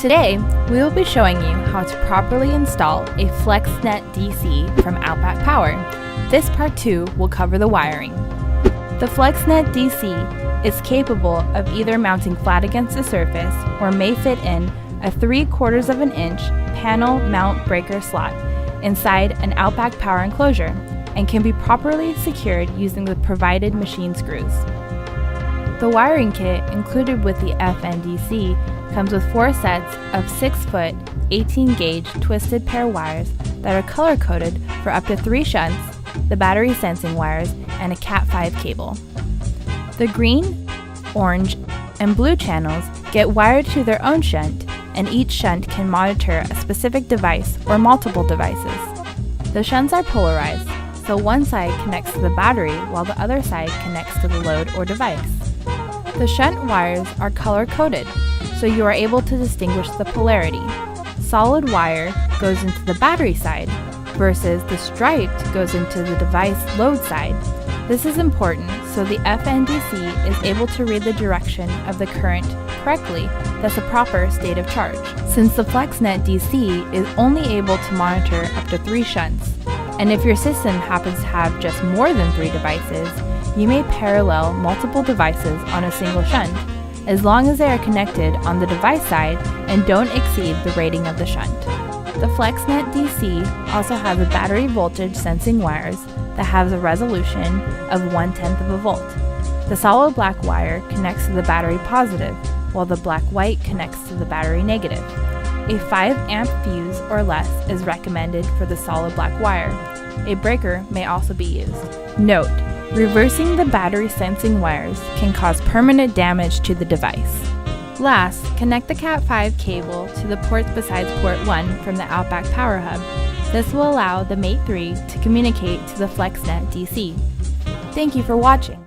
Today, we will be showing you how to properly install a FLEXnet DC from OutBack Power. This part 2 will cover the wiring. The FLEXnet DC is capable of either mounting flat against the surface or may fit in a 3/4 of an inch panel mount breaker slot inside an OutBack Power enclosure and can be properly secured using the provided machine screws. The wiring kit included with the FNDC comes with 4 sets of 6-foot, 18-gauge twisted pair wires that are color-coded for up to 3 shunts, the battery sensing wires, and a Cat 5 cable. The green, orange, and blue channels get wired to their own shunt, and each shunt can monitor a specific device or multiple devices. The shunts are polarized, so one side connects to the battery while the other side connects to the load or device. The shunt wires are color-coded, so you are able to distinguish the polarity. Solid wire goes into the battery side, versus the striped goes into the device load side. This is important so the FNDC is able to read the direction of the current correctly, thus a proper state of charge. Since the FLEXnet DC is only able to monitor up to 3 shunts, and if your system happens to have just more than 3 devices, you may parallel multiple devices on a single shunt, as long as they are connected on the device side and don't exceed the rating of the shunt. The FLEXnet DC also has a battery voltage sensing wires that have a resolution of 1/10 of a volt. The solid black wire connects to the battery positive, while the black-white connects to the battery negative. A 5-amp fuse or less is recommended for the solid black wire. A breaker may also be used. Note: reversing the battery sensing wires can cause permanent damage to the device. Last, connect the Cat 5 cable to the ports besides port 1 from the OutBack Power Hub. This will allow the Mate 3 to communicate to the FLEXnet DC. Thank you for watching.